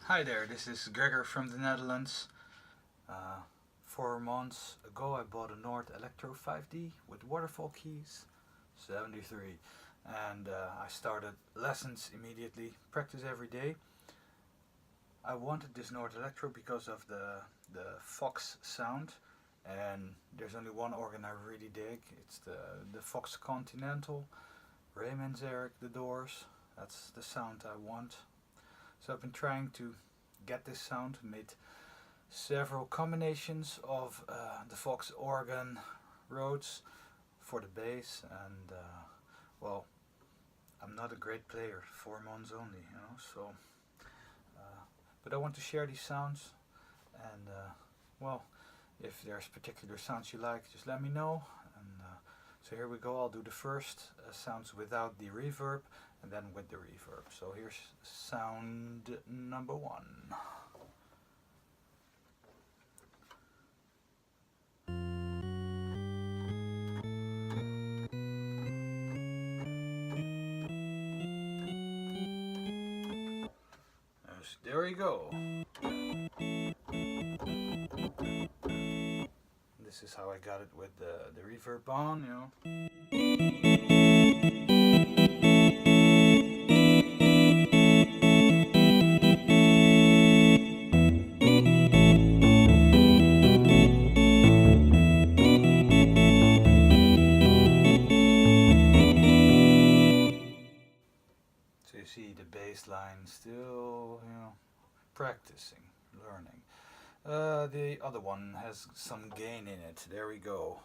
Hi there, this is Gregor from the Netherlands. 4 months ago I bought a Nord Electro 5D with waterfall keys, 73, and I started lessons immediately, practice every day. I wanted this Nord Electro because of the Vox sound, and there's only one organ I really dig. It's the Vox Continental, Ray Manzarek, the Doors. That's the sound I want. So I've been trying to get this sound, made several combinations of the Vox organ Rhodes for the bass, and well, I'm not a great player, 4 months only, so but I want to share these sounds, and well, if there's particular sounds you like, just let me know. And so here we go. I'll do the first sounds without the reverb, and then with the reverb. So here's sound number 1. There we go. This is how I got it with the reverb on, So you see the bass line still, practicing, learning. The other one has some gain in it. There we go.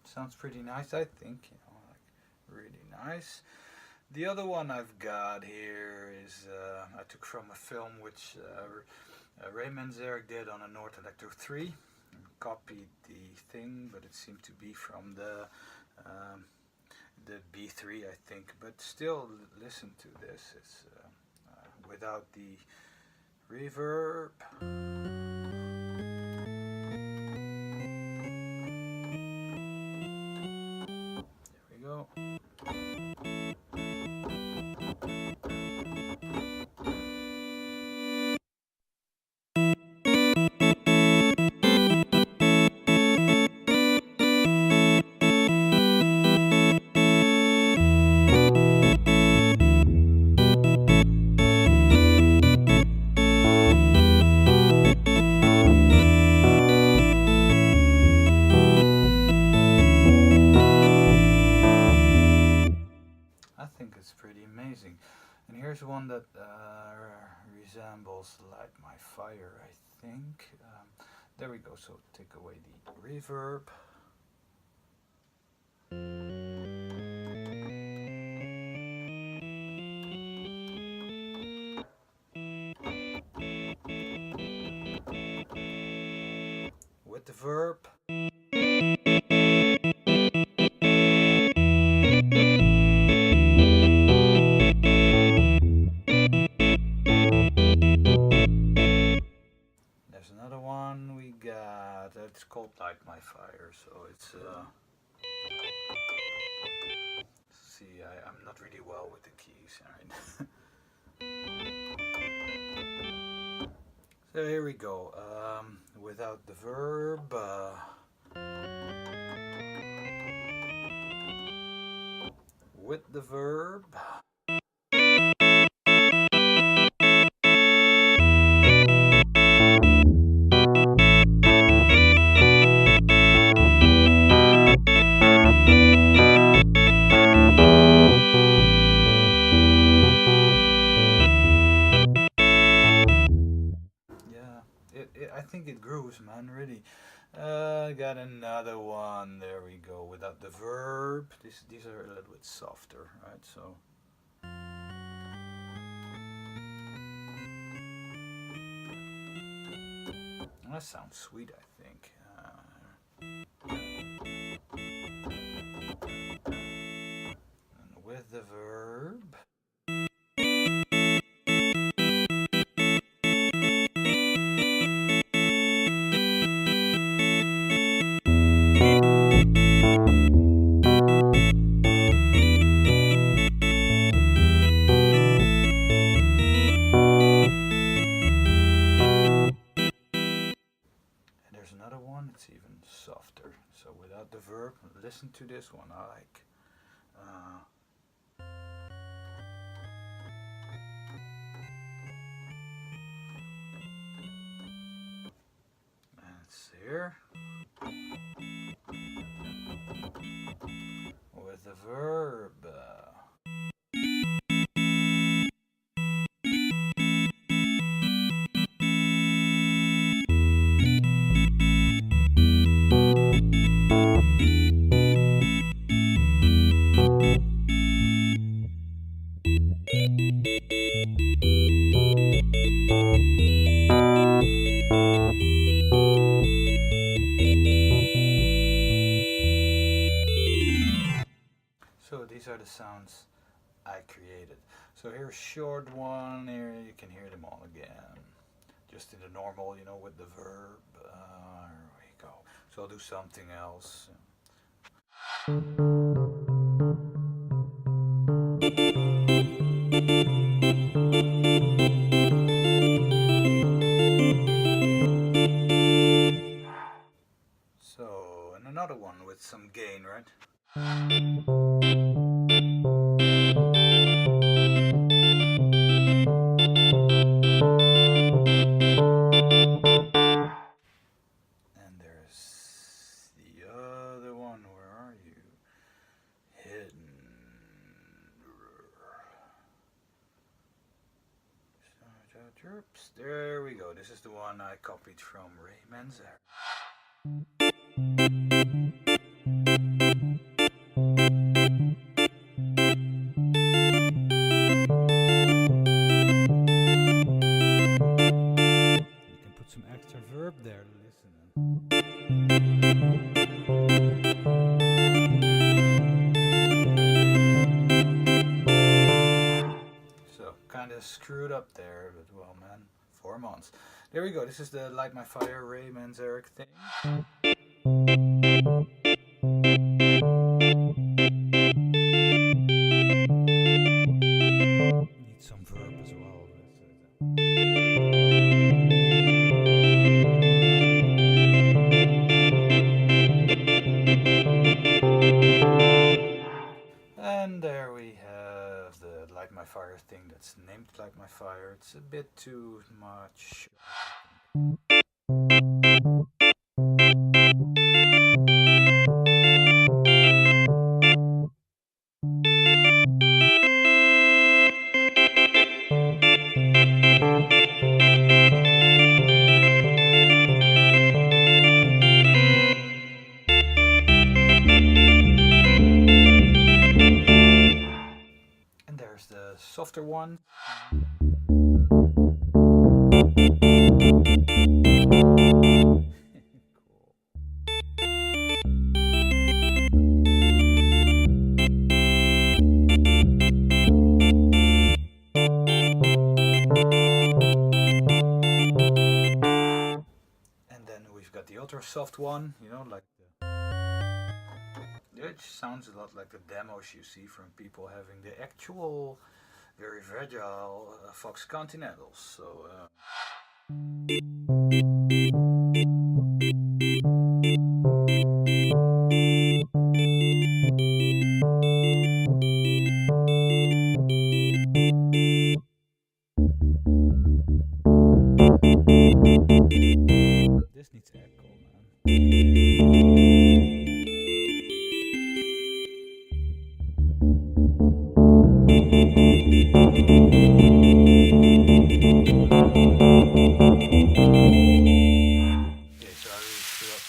Sounds pretty nice, I think. Like really nice. The other one I've got here is I took from a film which Ray Manzarek did on a Nord Electro 3. Copied the thing, but it seemed to be from the B3, I think. But still, listen to this. It's without the reverb. Go. It's pretty amazing. And here's one that resembles Light My Fire, I think. There we go. So take away the reverb. With the verb. Another one we got, it's called Light My Fire, so it's see, I'm not really well with the keys, right? So here we go, without the verb, with the verb. I think it grooves, man, really. Got another one. There we go. Without the verb. These are a little bit softer, right? So. That sounds sweet, I think. And with the verb. Another one, it's even softer. So without the verb, listen to this one. I like. That's here. With the verb. So these are the sounds I created. So here's a short one, here you can hear them all again. Just in the normal, you know, with the verb. Here we go. So I'll do something else. So, and another one with some gain, right? And there's the other one. Where are you? Hidden. There we go. This is the one I copied from Ray Manzarek. You can put some extra verb there. Listen. So kind of screwed up there, but well, man, 4 months. There we go. This is the Light My Fire Ray Manzarek thing. Need some verb as well. And there we have the Light My Fire thing that's named Light My Fire. It's a bit too much. And there's the softer one. And then we've got the ultra soft one, you know, like it sounds a lot like the demos you see from people having the actual very fragile Vox Continentals. So this needs echo, man.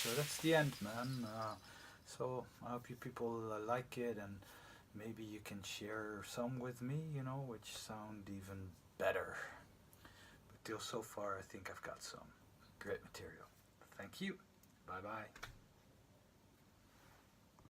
So that's the end, man. So I hope you people like it, and maybe you can share some with me, you know, which sound even better. But till so far, I think I've got some. Great material. Thank you. Bye bye.